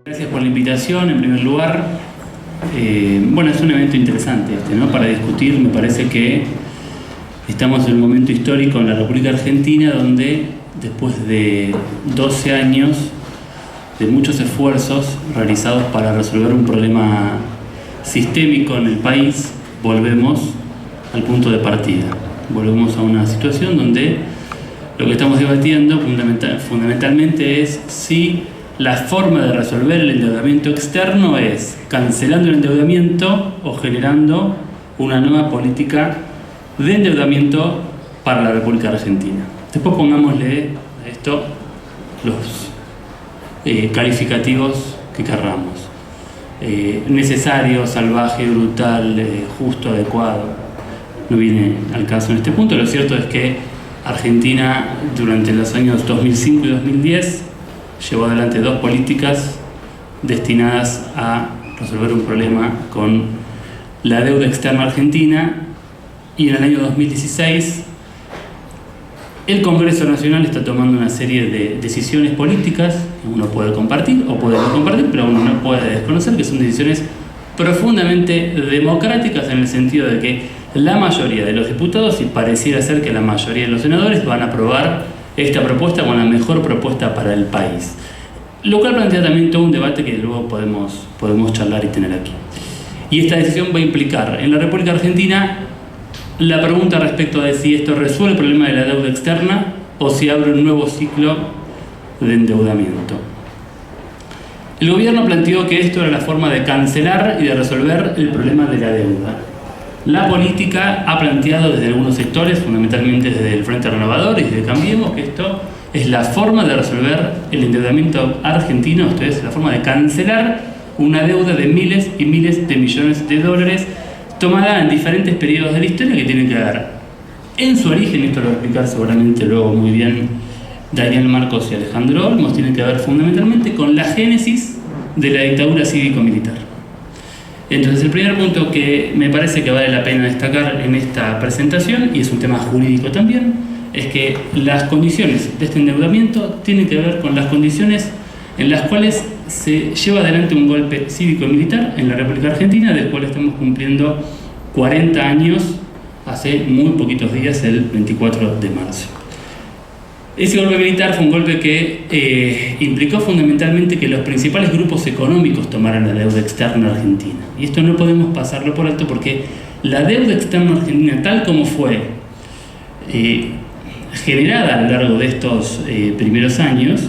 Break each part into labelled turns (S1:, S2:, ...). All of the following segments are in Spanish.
S1: Gracias por la invitación, en primer lugar. Bueno, es un evento interesante ¿no? Para discutir. Me parece que estamos en un momento histórico en la República Argentina donde, después de 12 años de muchos esfuerzos realizados para resolver un problema sistémico en el país, volvemos al punto de partida. Volvemos a una situación donde lo que estamos debatiendo fundamentalmente es si la forma de resolver el endeudamiento externo es cancelando el endeudamiento o generando una nueva política de endeudamiento para la República Argentina. Después pongámosle a esto los calificativos que querramos. Necesario, salvaje, brutal, justo, adecuado. No viene al caso en este punto. Lo cierto es que Argentina, durante los años 2005 y 2010, llevó adelante dos políticas destinadas a resolver un problema con la deuda externa argentina, y en el año 2016 el Congreso Nacional está tomando una serie de decisiones políticas que uno puede compartir o puede no compartir, pero uno no puede desconocer que son decisiones profundamente democráticas, en el sentido de que la mayoría de los diputados, y pareciera ser que la mayoría de los senadores, van a aprobar esta propuesta como la mejor propuesta para el país. Lo cual plantea también todo un debate que luego podemos charlar y tener aquí. Y esta decisión va a implicar en la República Argentina la pregunta respecto de si esto resuelve el problema de la deuda externa o si abre un nuevo ciclo de endeudamiento. El gobierno planteó que esto era la forma de cancelar y de resolver el problema de la deuda. La política ha planteado desde algunos sectores, fundamentalmente desde el Frente Renovador y desde Cambiemos, que esto es la forma de resolver el endeudamiento argentino, esto es la forma de cancelar una deuda de miles y miles de millones de dólares tomada en diferentes periodos de la historia, que tienen que ver en su origen, esto lo va a explicar seguramente luego muy bien Daniel Marcos y Alejandro Olmos, tienen que ver fundamentalmente con la génesis de la dictadura cívico-militar. Entonces, el primer punto que me parece que vale la pena destacar en esta presentación, y es un tema jurídico también, es que las condiciones de este endeudamiento tienen que ver con las condiciones en las cuales se lleva adelante un golpe cívico-militar en la República Argentina, del cual estamos cumpliendo 40 años hace muy poquitos días, el 24 de marzo. Ese golpe militar fue un golpe que implicó fundamentalmente que los principales grupos económicos tomaran la deuda externa argentina. Y esto no podemos pasarlo por alto, porque la deuda externa argentina, tal como fue generada a lo largo de estos primeros años,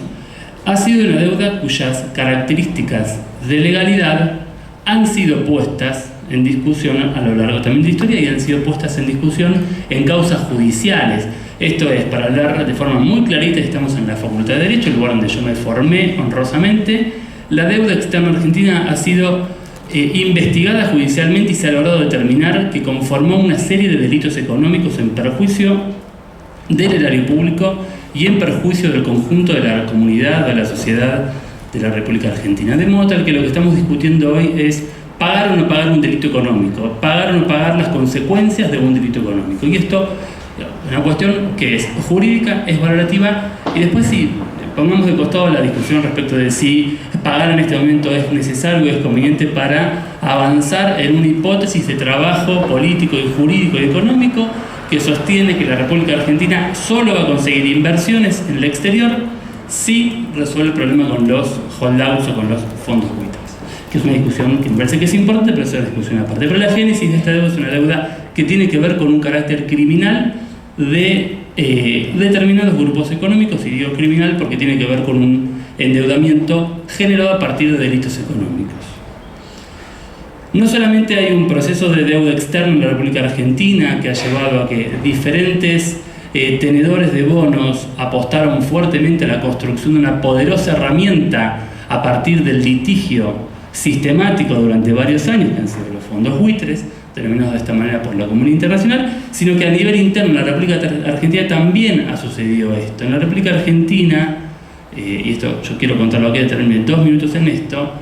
S1: ha sido una deuda cuyas características de legalidad han sido puestas en discusión a lo largo también de la historia, y han sido puestas en discusión en causas judiciales. Esto es, para hablar de forma muy clarita, estamos en la Facultad de Derecho, el lugar donde yo me formé honrosamente. La deuda externa argentina ha sido investigada judicialmente y se ha logrado determinar que conformó una serie de delitos económicos en perjuicio del erario público y en perjuicio del conjunto de la comunidad, de la sociedad de la República Argentina. De modo tal que lo que estamos discutiendo hoy es pagar o no pagar un delito económico, pagar o no pagar las consecuencias de un delito económico. Y esto es una cuestión que es jurídica, es valorativa, y después si pongamos de costado la discusión respecto de si pagar en este momento es necesario o es conveniente para avanzar en una hipótesis de trabajo político y jurídico y económico que sostiene que la República Argentina solo va a conseguir inversiones en el exterior si resuelve el problema con los holdouts o con los fondos buitres, que es una discusión que me parece que es importante, pero es una discusión aparte. Pero la génesis de esta deuda es una deuda que tiene que ver con un carácter criminal de determinados grupos económicos, y digo criminal porque tiene que ver con un endeudamiento generado a partir de delitos económicos. No solamente hay un proceso de deuda externa en la República Argentina que ha llevado a que diferentes tenedores de bonos apostaron fuertemente a la construcción de una poderosa herramienta a partir del litigio sistemático durante varios años, que han sido los fondos buitres, denominados de esta manera por la comunidad internacional, sino que a nivel interno en la República Argentina también ha sucedido esto. En la República Argentina, y esto yo quiero contarlo aquí, terminé 2 minutos en esto,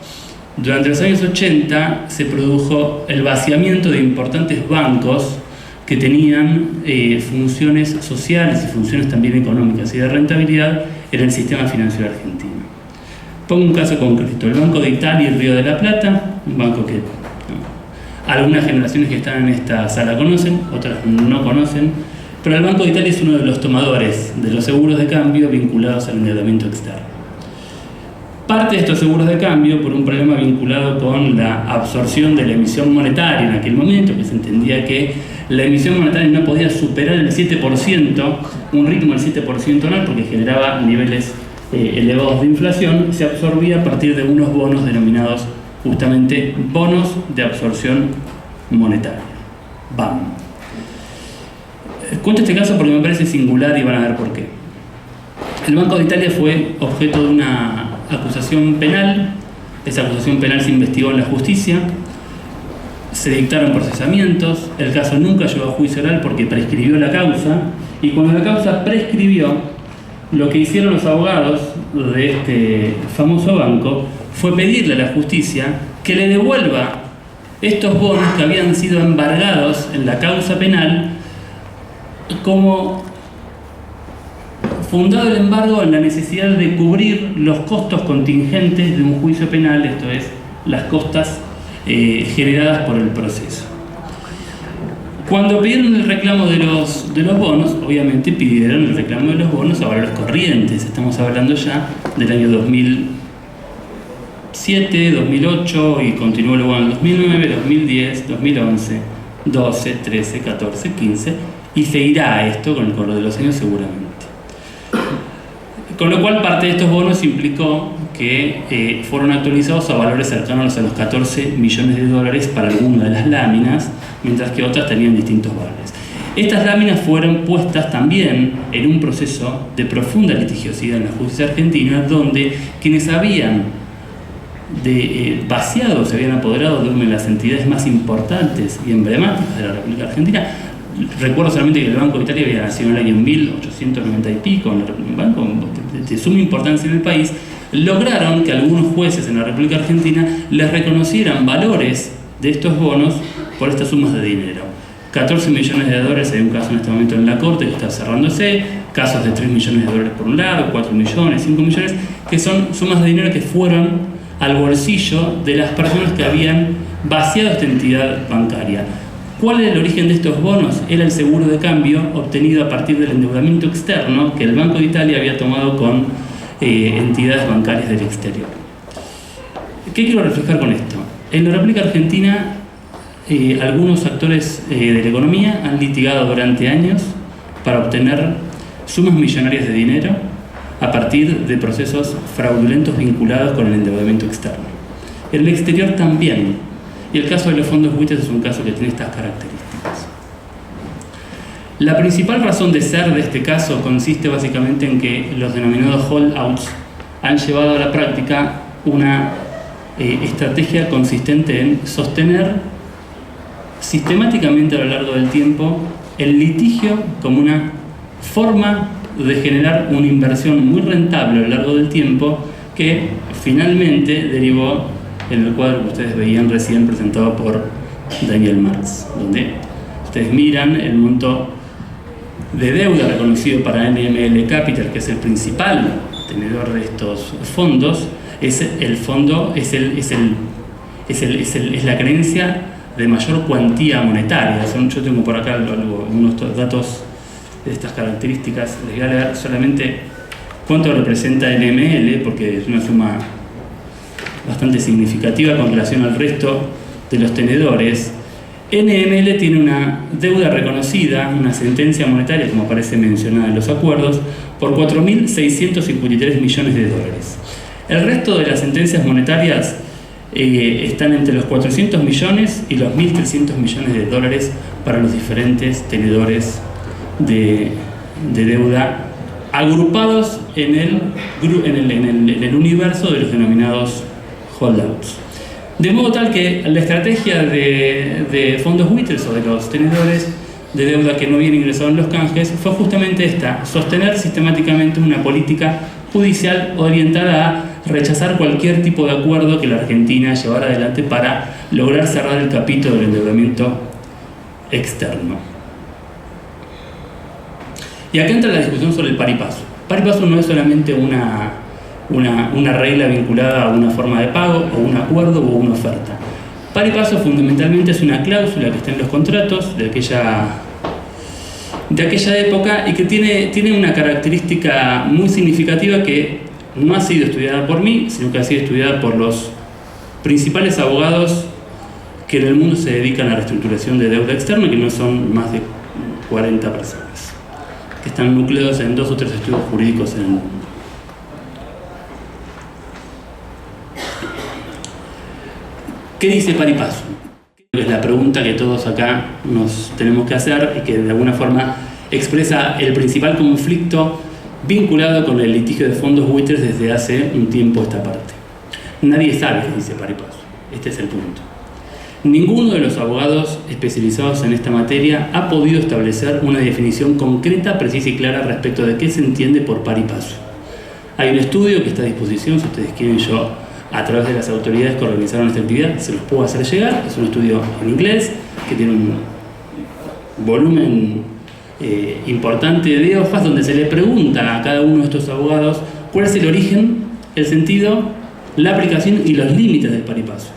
S1: durante los años 80 se produjo el vaciamiento de importantes bancos que tenían funciones sociales y funciones también económicas y de rentabilidad en el sistema financiero argentino. Pongo un caso concreto, el Banco de Italia y Río de la Plata, un banco que algunas generaciones que están en esta sala conocen, otras no conocen, pero el Banco de Italia es uno de los tomadores de los seguros de cambio vinculados al endeudamiento externo. Parte de estos seguros de cambio por un problema vinculado con la absorción de la emisión monetaria en aquel momento, que se entendía que la emisión monetaria no podía superar el 7%, un ritmo del 7% anual, porque generaba niveles elevados de inflación, se absorbía a partir de unos bonos denominados justamente bonos de absorción monetaria, BAM. Cuento este caso porque me parece singular y van a ver por qué. El Banco de Italia fue objeto de una acusación penal. Esa acusación penal se investigó en la justicia, se dictaron procesamientos, el caso nunca llegó a juicio oral porque prescribió la causa, y cuando la causa prescribió, lo que hicieron los abogados de este famoso banco fue pedirle a la justicia que le devuelva estos bonos que habían sido embargados en la causa penal, como fundado el embargo en la necesidad de cubrir los costos contingentes de un juicio penal, esto es, las costas generadas por el proceso. Cuando pidieron el reclamo de los bonos, obviamente pidieron el reclamo de los bonos a valores corrientes. Estamos hablando ya del año 2007, 2008 y continuó luego en el 2009, 2010, 2011, 12, 13, 14, 15 y seguirá esto con el correr de los años seguramente. Con lo cual parte de estos bonos implicó que fueron actualizados a valores cercanos a los 14 millones de dólares para alguna de las láminas, mientras que otras tenían distintos valores. Estas láminas fueron puestas también en un proceso de profunda litigiosidad en la justicia argentina, donde quienes habían vaciado, se habían apoderado de una de las entidades más importantes y emblemáticas de la República Argentina. Recuerdo solamente que el Banco de Italia había nacido en el año 1890 y pico, un banco de suma importancia en el país. Lograron que algunos jueces en la República Argentina les reconocieran valores de estos bonos por estas sumas de dinero. 14 millones de dólares, hay un caso en este momento en la Corte que está cerrándose, casos de 3 millones de dólares por un lado, 4 millones, 5 millones, que son sumas de dinero que fueron al bolsillo de las personas que habían vaciado esta entidad bancaria. ¿Cuál era el origen de estos bonos? Era el seguro de cambio obtenido a partir del endeudamiento externo que el Banco de Italia había tomado con entidades bancarias del exterior. ¿Qué quiero reflejar con esto? En la República Argentina, algunos actores de la economía han litigado durante años para obtener sumas millonarias de dinero a partir de procesos fraudulentos vinculados con el endeudamiento externo. En el exterior también. Y el caso de los fondos buitres es un caso que tiene estas características. La principal razón de ser de este caso consiste básicamente en que los denominados holdouts han llevado a la práctica una estrategia consistente en sostener sistemáticamente a lo largo del tiempo el litigio como una forma de generar una inversión muy rentable a lo largo del tiempo que finalmente derivó en el cuadro que ustedes veían recién presentado por Daniel Marx, donde ustedes miran el monto de deuda reconocido para NML Capital, que es el principal tenedor de estos fondos, es la creencia de mayor cuantía monetaria. Yo tengo por acá algunos datos de estas características. Les voy a leer solamente cuánto representa NML, porque es una suma bastante significativa con relación al resto de los tenedores. NML tiene una deuda reconocida, una sentencia monetaria, como aparece mencionada en los acuerdos, por 4.653 millones de dólares. El resto de las sentencias monetarias están entre los 400 millones y los 1.300 millones de dólares para los diferentes tenedores de deuda agrupados en el universo de los denominados holdouts. De modo tal que la estrategia de fondos buitres o de los tenedores de deuda que no habían ingresado en los canjes fue justamente esta: sostener sistemáticamente una política judicial orientada a rechazar cualquier tipo de acuerdo que la Argentina llevara adelante para lograr cerrar el capítulo del endeudamiento externo. Y acá entra la discusión sobre el par y paso. Par y paso no es solamente una una regla vinculada a una forma de pago, o un acuerdo, o una oferta. Par y paso fundamentalmente es una cláusula que está en los contratos de aquella época y que tiene una característica muy significativa que no ha sido estudiada por mí, sino que ha sido estudiada por los principales abogados que en el mundo se dedican a la reestructuración de deuda externa, que no son más de 40 personas, que están nucleados en 2 o 3 estudios jurídicos en el mundo. ¿Qué dice par y paso? Es la pregunta que todos acá nos tenemos que hacer y que de alguna forma expresa el principal conflicto vinculado con el litigio de fondos buitres desde hace un tiempo a esta parte. Nadie sabe qué dice par y paso. Este es el punto. Ninguno de los abogados especializados en esta materia ha podido establecer una definición concreta, precisa y clara respecto de qué se entiende por par y paso. Hay un estudio que está a disposición, si ustedes quieren, yo a través de las autoridades que organizaron esta actividad se los puedo hacer llegar. Es un estudio en inglés que tiene un volumen importante de hojas donde se le pregunta a cada uno de estos abogados cuál es el origen, el sentido, la aplicación y los límites del par y paso.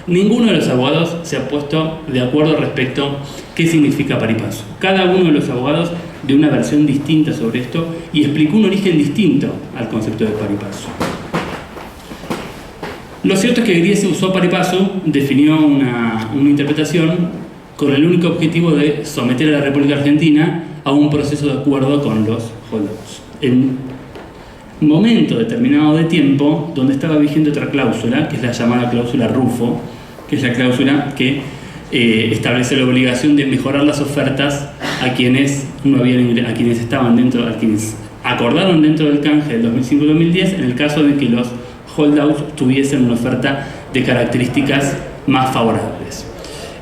S1: Ninguno de los abogados se ha puesto de acuerdo respecto a qué significa par y paso. Cada uno de los abogados dio una versión distinta sobre esto y explicó un origen distinto al concepto de par y paso. Lo cierto es que Griese usó par y paso, definió una interpretación con el único objetivo de someter a la República Argentina a un proceso de acuerdo con los holdouts. En un momento determinado de tiempo donde estaba vigente otra cláusula, que es la llamada cláusula Rufo, que es la cláusula que establece la obligación de mejorar las ofertas a quienes estaban dentro, a quienes acordaron dentro del canje del 2005-2010, en el caso de que los holdouts tuviesen una oferta de características más favorables.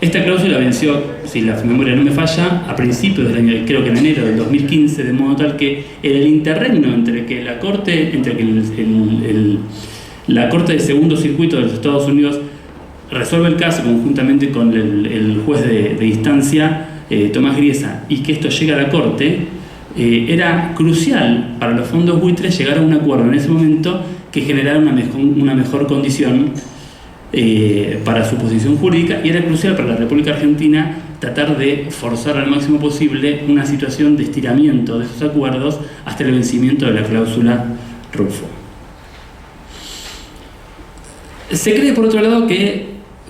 S1: Esta cláusula venció, si la memoria no me falla, a principios del año, creo que en enero del 2015, de modo tal que en el interregno entre que la Corte de Segundo Circuito de los Estados Unidos resuelve el caso conjuntamente con el juez de instancia, Tomás Griesa, y que esto llega a la Corte, era crucial para los fondos buitres llegar a un acuerdo en ese momento que generara una mejor condición para su posición jurídica, y era crucial para la República Argentina tratar de forzar al máximo posible una situación de estiramiento de esos acuerdos hasta el vencimiento de la cláusula Rufo. Se cree, por otro lado, que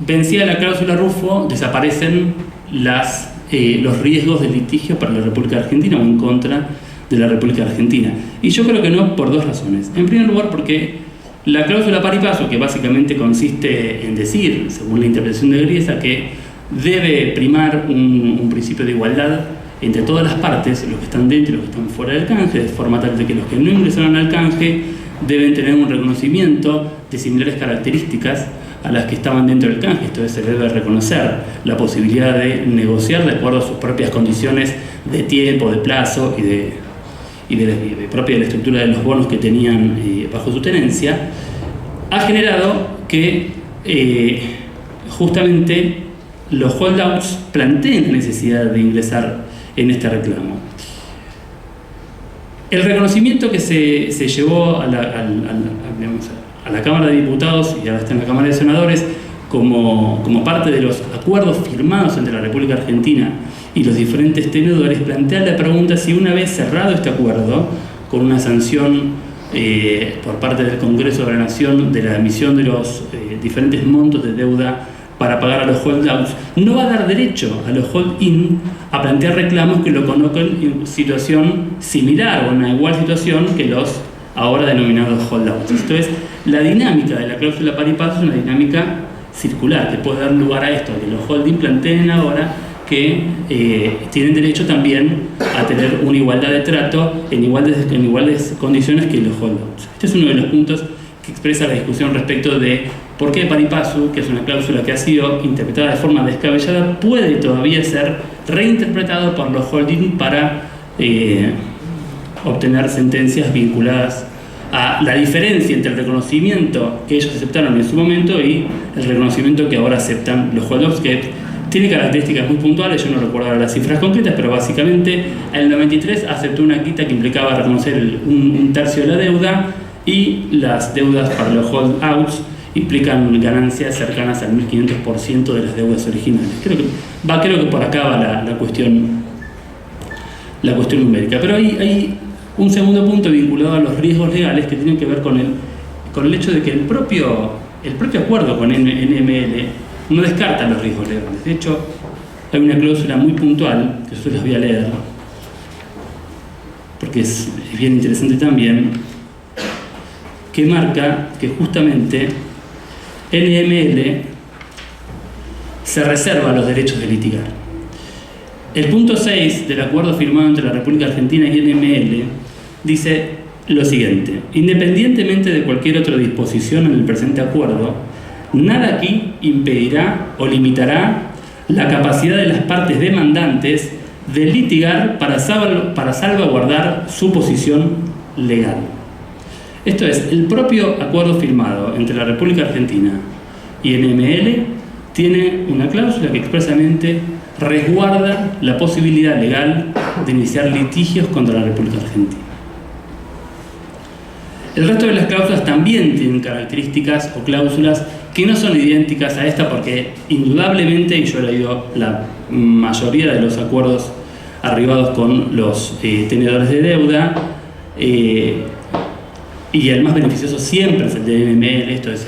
S1: vencida la cláusula Rufo desaparecen los riesgos de litigio para la República Argentina o en contra de la República Argentina. Y yo creo que no, por 2 razones. En primer lugar, porque la cláusula par y paso, que básicamente consiste en decir, según la interpretación de Griesa, que debe primar un principio de igualdad entre todas las partes, los que están dentro y los que están fuera del canje, de forma tal de que los que no ingresaron al canje deben tener un reconocimiento de similares características a las que estaban dentro del canje. Esto se debe reconocer la posibilidad de negociar de acuerdo a sus propias condiciones de tiempo, de plazo y de propia de la estructura de los bonos que tenían bajo su tenencia, ha generado que justamente los holdouts planteen la necesidad de ingresar en este reclamo. El reconocimiento que se llevó a la Cámara de Diputados y ahora está en la Cámara de Senadores como parte de los acuerdos firmados entre la República Argentina y los diferentes tenedores, plantea la pregunta si una vez cerrado este acuerdo, con una sanción por parte del Congreso de la Nación de la emisión de los diferentes montos de deuda para pagar a los holdouts, no va a dar derecho a los hold-in a plantear reclamos que lo coloquen en situación similar o en una igual situación que los ahora denominados holdouts. Esto es, la dinámica de la cláusula par y paso es una dinámica circular que puede dar lugar a esto, a que los holding planteen ahora que tienen derecho también a tener una igualdad de trato en iguales condiciones que los holdouts. Este es uno de los puntos que expresa la discusión respecto de por qué par y paso, que es una cláusula que ha sido interpretada de forma descabellada, puede todavía ser reinterpretado por los holding para obtener sentencias vinculadas a la diferencia entre el reconocimiento que ellos aceptaron en su momento y el reconocimiento que ahora aceptan los holdouts, que tiene características muy puntuales. Yo no recuerdo ahora las cifras concretas, pero básicamente en el 93 aceptó una quita que implicaba reconocer un tercio de la deuda, y las deudas para los holdouts implican ganancias cercanas al 1500% de las deudas originales. Creo que por acá va la cuestión numérica. Pero hay un segundo punto vinculado a los riesgos legales que tienen que ver con el hecho de que el propio acuerdo con NML no descarta los riesgos legales. De hecho, hay una cláusula muy puntual, que yo se las voy a leer, porque es bien interesante también, que marca que justamente NML se reserva los derechos de litigar. El punto 6 del acuerdo firmado entre la República Argentina y NML dice lo siguiente: independientemente de cualquier otra disposición en el presente acuerdo, nada aquí impedirá o limitará la capacidad de las partes demandantes de litigar para salvaguardar su posición legal. Esto es, el propio acuerdo firmado entre la República Argentina y NML tiene una cláusula que expresamente resguarda la posibilidad legal de iniciar litigios contra la República Argentina. El resto de las cláusulas también tienen características o cláusulas que no son idénticas a esta, porque indudablemente, y yo he leído la mayoría de los acuerdos arribados con los tenedores de deuda, y el más beneficioso siempre es el de NML, esto es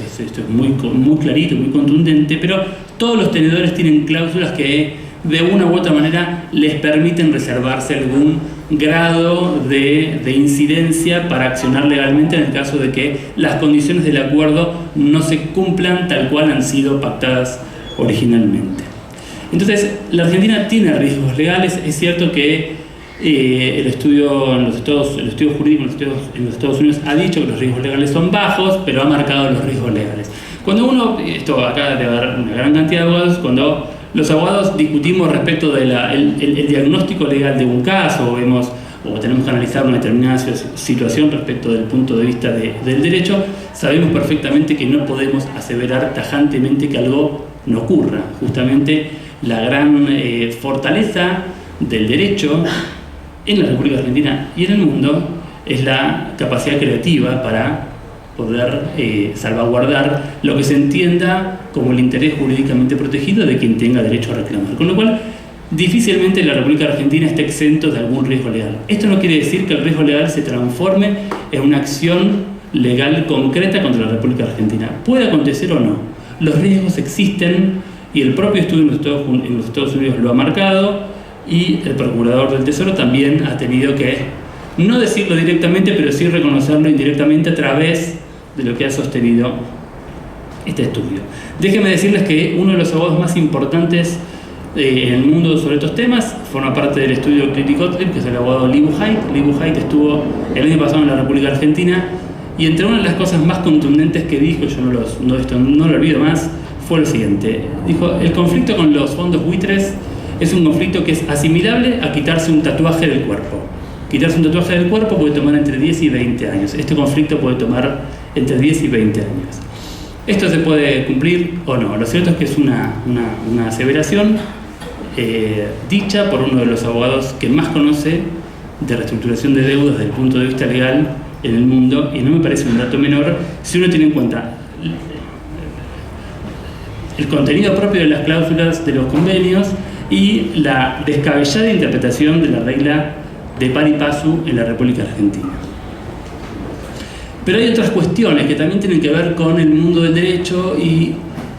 S1: muy clarito, muy contundente, pero todos los tenedores tienen cláusulas que de una u otra manera les permiten reservarse algún grado de incidencia para accionar legalmente en el caso de que las condiciones del acuerdo no se cumplan tal cual han sido pactadas originalmente. Entonces, la Argentina tiene riesgos legales. Es cierto que el estudio jurídico en los Estados Unidos ha dicho que los riesgos legales son bajos, pero ha marcado los riesgos legales. Cuando esto acá debe haber una gran cantidad de abogados, cuando los abogados discutimos respecto del el diagnóstico legal de un caso, o tenemos que analizar una determinada situación respecto del punto de vista del derecho, sabemos perfectamente que no podemos aseverar tajantemente que algo no ocurra. Justamente la gran fortaleza del derecho en la República Argentina y en el mundo es la capacidad creativa para poder salvaguardar lo que se entienda como el interés jurídicamente protegido de quien tenga derecho a reclamar. Con lo cual, difícilmente la República Argentina está exento de algún riesgo legal. Esto no quiere decir que el riesgo legal se transforme en una acción legal concreta contra la República Argentina. Puede acontecer o no. Los riesgos existen y el propio estudio en los Estados Unidos lo ha marcado, y el Procurador del Tesoro también ha tenido que no decirlo directamente, pero sí reconocerlo indirectamente a través de lo que ha sostenido este estudio. Déjenme decirles que uno de los abogados más importantes en el mundo sobre estos temas forma parte del estudio Clichy-Gottlieb, que es el abogado Lee Buchheit. Lee Buchheit estuvo el año pasado en la República Argentina, y entre una de las cosas más contundentes que dijo, yo no lo olvido más, fue lo siguiente. Dijo: el conflicto con los fondos buitres es un conflicto que es asimilable a quitarse un tatuaje del cuerpo. Quitarse un tatuaje del cuerpo puede tomar entre 10 y 20 años. Este conflicto puede tomar entre 10 y 20 años. ¿Esto se puede cumplir o no? Lo cierto es que es una aseveración dicha por uno de los abogados que más conoce de reestructuración de deudas desde el punto de vista legal en el mundo, y no me parece un dato menor si uno tiene en cuenta el contenido propio de las cláusulas de los convenios y la descabellada interpretación de la regla de pari passu en la República Argentina. Pero hay otras cuestiones que también tienen que ver con el mundo del derecho y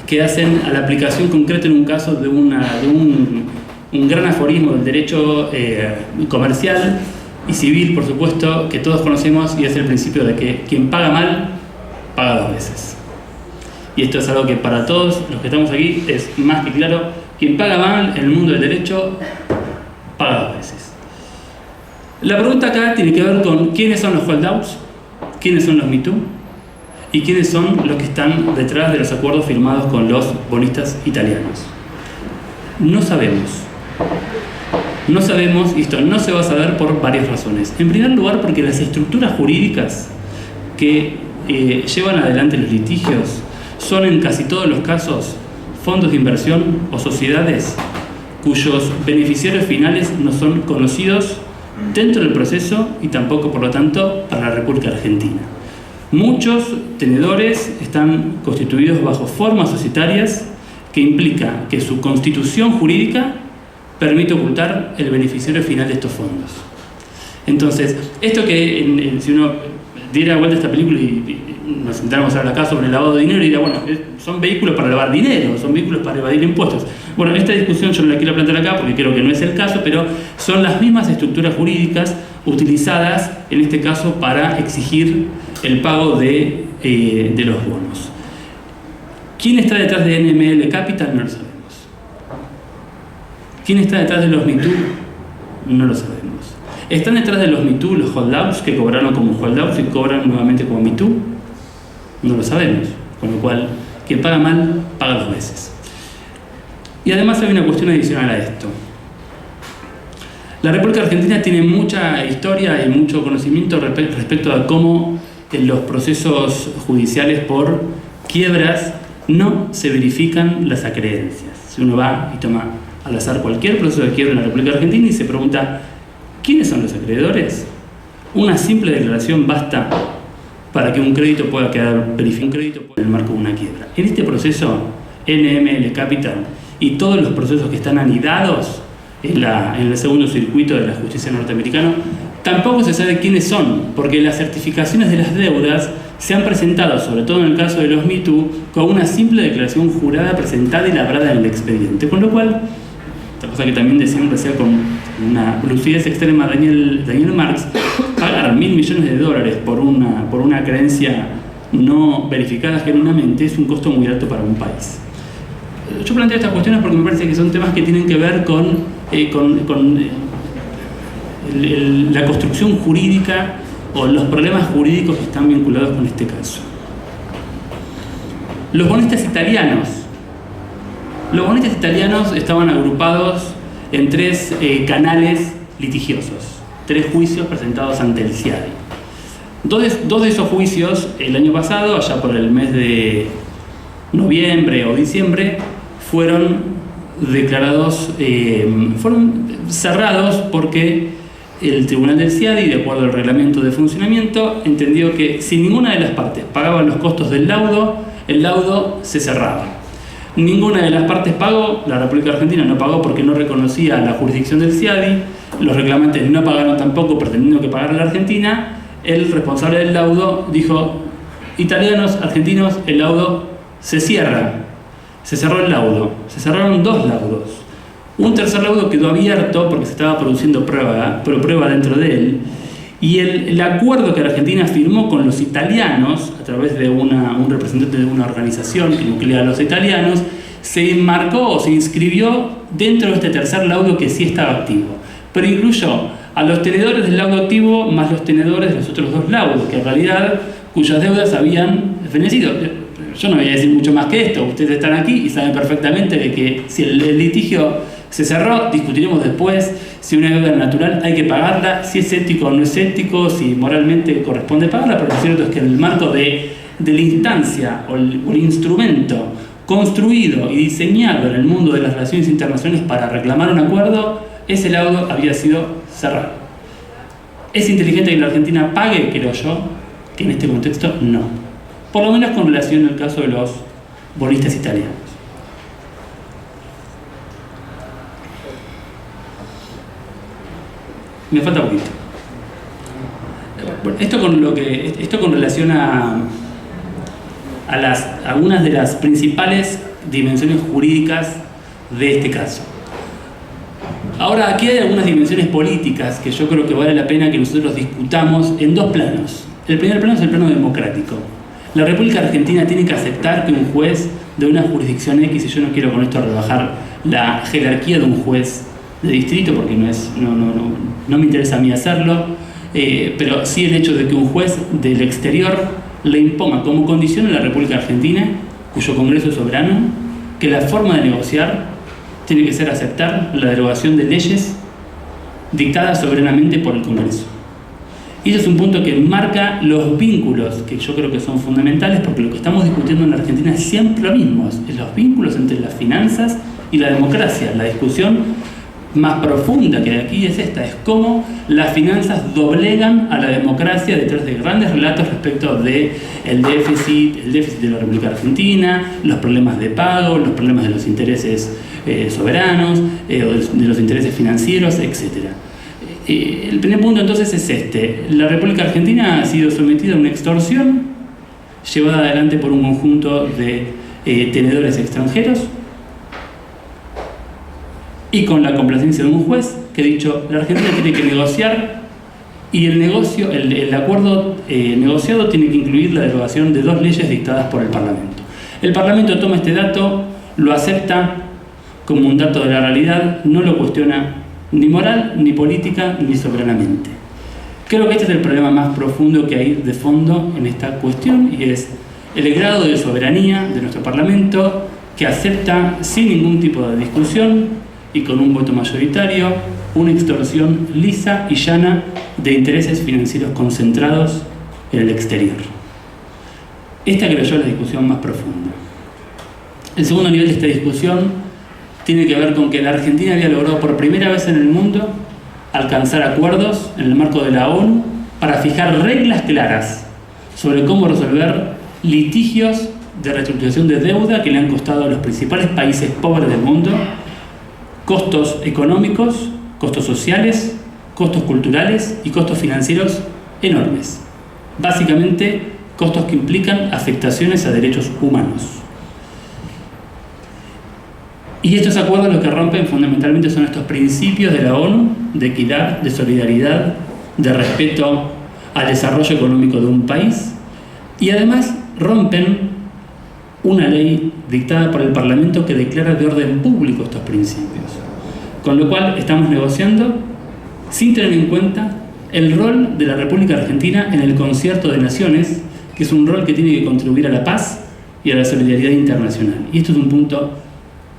S1: que hacen a la aplicación concreta en un caso de un gran aforismo del derecho comercial y civil, por supuesto, que todos conocemos, y es el principio de que quien paga mal, paga dos veces. Y esto es algo que para todos los que estamos aquí es más que claro. Quien paga mal en el mundo del derecho, paga dos veces. La pregunta acá tiene que ver con quiénes son los holdouts, quiénes son los Me Too y quiénes son los que están detrás de los acuerdos firmados con los bonistas italianos. No sabemos. No sabemos, y esto no se va a saber por varias razones. En primer lugar, porque las estructuras jurídicas que llevan adelante los litigios son en casi todos los casos fondos de inversión o sociedades cuyos beneficiarios finales no son conocidos dentro del proceso y tampoco, por lo tanto, para la República Argentina. Muchos tenedores están constituidos bajo formas societarias que implica que su constitución jurídica permite ocultar el beneficiario final de estos fondos. Entonces, esto que si uno diera vuelta a esta película y nos sentáramos a hablar acá sobre el lavado de dinero, y diría, bueno, son vehículos para lavar dinero, son vehículos para evadir impuestos. Bueno, esta discusión yo no la quiero plantear acá porque creo que no es el caso, pero son las mismas estructuras jurídicas utilizadas en este caso para exigir el pago de los bonos. ¿Quién está detrás de NML Capital? No lo sabemos. ¿Quién está detrás de los MeToo? No lo sabemos. ¿Están detrás de los MeToo los holdouts que cobraron como holdouts y cobran nuevamente como MeToo? No lo sabemos. Con lo cual, quien paga mal, paga 2 veces. Y además hay una cuestión adicional a esto. La República Argentina tiene mucha historia y mucho conocimiento respecto a cómo en los procesos judiciales por quiebras no se verifican las acreencias. Si uno va y toma al azar cualquier proceso de quiebra en la República Argentina y se pregunta ¿quiénes son los acreedores? Una simple declaración basta para que un crédito pueda quedar verificado, un crédito en el marco de una quiebra. En este proceso, NML Capital y todos los procesos que están anidados en el segundo circuito de la justicia norteamericana, tampoco se sabe quiénes son, porque las certificaciones de las deudas se han presentado, sobre todo en el caso de los MeToo, con una simple declaración jurada presentada y labrada en el expediente. Con lo cual, esta cosa que también decían recién con una lucidez extrema Daniel Marx, pagar $1.000 millones por una creencia no verificada genuinamente es un costo muy alto para un país. Yo planteo estas cuestiones porque me parece que son temas que tienen que ver con la construcción jurídica o los problemas jurídicos que están vinculados con este caso. Los bonistas italianos estaban agrupados en 3 canales litigiosos, 3 juicios presentados ante el CIADI. Dos de esos juicios, el año pasado, allá por el mes de noviembre o diciembre, fueron cerrados porque el Tribunal del CIADI, de acuerdo al reglamento de funcionamiento, entendió que si ninguna de las partes pagaba los costos del laudo, el laudo se cerraba. Ninguna de las partes pagó, la República Argentina no pagó porque no reconocía la jurisdicción del CIADI, los reclamantes no pagaron tampoco pretendiendo que pagara la Argentina, el responsable del laudo dijo, italianos, argentinos, el laudo se cierra. Se cerró el laudo, se cerraron 2 laudos. Un tercer laudo quedó abierto porque se estaba produciendo prueba dentro de él. Y el acuerdo que la Argentina firmó con los italianos, a través de un representante de una organización que nuclea a los italianos, se enmarcó o se inscribió dentro de este tercer laudo que sí estaba activo. Pero incluyó a los tenedores del laudo activo más los tenedores de los otros 2 laudos, que en realidad cuyas deudas habían fenecido. Yo no voy a decir mucho más que esto, ustedes están aquí y saben perfectamente de que si el litigio se cerró, discutiremos después si una deuda natural hay que pagarla, si es ético o no es ético, si moralmente corresponde pagarla, pero lo cierto es que en el marco de la instancia o el instrumento construido y diseñado en el mundo de las relaciones internacionales para reclamar un acuerdo, ese laudo había sido cerrado. ¿Es inteligente que la Argentina pague? Creo yo que en este contexto no. Por lo menos con relación al caso de los bonistas italianos. Me falta poquito. Esto con relación a algunas de las principales dimensiones jurídicas de este caso. Ahora, aquí hay algunas dimensiones políticas que yo creo que vale la pena que nosotros discutamos en 2 planos. El primer plano es el plano democrático. La República Argentina tiene que aceptar que un juez de una jurisdicción X, y yo no quiero con esto rebajar la jerarquía de un juez de distrito, porque no me interesa a mí hacerlo, pero sí el hecho de que un juez del exterior le imponga como condición a la República Argentina, cuyo Congreso es soberano, que la forma de negociar tiene que ser aceptar la derogación de leyes dictadas soberanamente por el Congreso. Y eso es un punto que marca los vínculos, que yo creo que son fundamentales, porque lo que estamos discutiendo en la Argentina es siempre lo mismo, es los vínculos entre las finanzas y la democracia, la discusión más profunda que hay aquí es esta, es cómo las finanzas doblegan a la democracia detrás de grandes relatos respecto de el déficit de la República Argentina, los problemas de pago, los problemas de los intereses soberanos, o de los intereses financieros, etc. El primer punto entonces es este: la República Argentina ha sido sometida a una extorsión llevada adelante por un conjunto de tenedores extranjeros, y con la complacencia de un juez que ha dicho la Argentina tiene que negociar, y el acuerdo negociado tiene que incluir la derogación de 2 leyes dictadas por el Parlamento. El Parlamento toma este dato, lo acepta como un dato de la realidad, no lo cuestiona ni moral, ni política, ni soberanamente. Creo que este es el problema más profundo que hay de fondo en esta cuestión, y es el grado de soberanía de nuestro Parlamento, que acepta sin ningún tipo de discusión y con un voto mayoritario una extorsión lisa y llana de intereses financieros concentrados en el exterior. Esta creo yo es la discusión más profunda. El segundo nivel de esta discusión tiene que ver con que la Argentina había logrado por primera vez en el mundo alcanzar acuerdos en el marco de la ONU para fijar reglas claras sobre cómo resolver litigios de reestructuración de deuda que le han costado a los principales países pobres del mundo costos económicos, costos sociales, costos culturales y costos financieros enormes. Básicamente, costos que implican afectaciones a derechos humanos. Y estos acuerdos lo que rompen fundamentalmente son estos principios de la ONU, de equidad, de solidaridad, de respeto al desarrollo económico de un país, y además rompen una ley dictada por el Parlamento que declara de orden público estos principios. Con lo cual estamos negociando sin tener en cuenta el rol de la República Argentina en el concierto de naciones, que es un rol que tiene que contribuir a la paz y a la solidaridad internacional. Y esto es un punto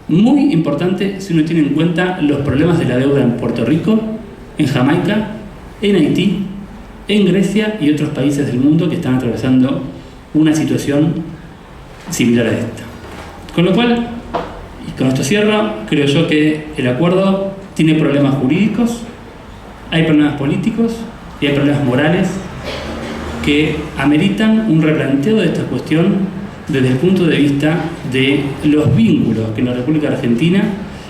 S1: muy importante si uno tiene en cuenta los problemas de la deuda en Puerto Rico, en Jamaica, en Haití, en Grecia y otros países del mundo que están atravesando una situación similar a esta. Con lo cual, y con esto cierro, creo yo que el acuerdo tiene problemas jurídicos, hay problemas políticos y hay problemas morales que ameritan un replanteo de esta cuestión desde el punto de vista de los vínculos que en la República Argentina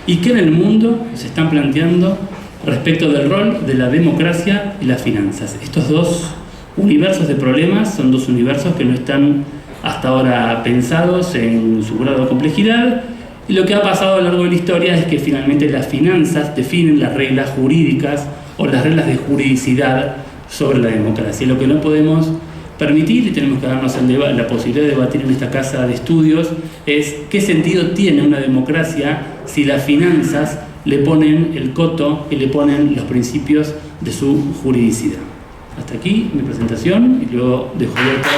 S1: y que en el mundo se están planteando respecto del rol de la democracia y las finanzas. Estos dos universos de problemas son dos universos que no están hasta ahora pensados en su grado de complejidad, y lo que ha pasado a lo largo de la historia es que finalmente las finanzas definen las reglas jurídicas o las reglas de juridicidad sobre la democracia. Lo que no podemos permitir, y tenemos que darnos la posibilidad de debatir en esta casa de estudios, es qué sentido tiene una democracia si las finanzas le ponen el coto y le ponen los principios de su juridicidad. Hasta aquí mi presentación y luego dejo abierta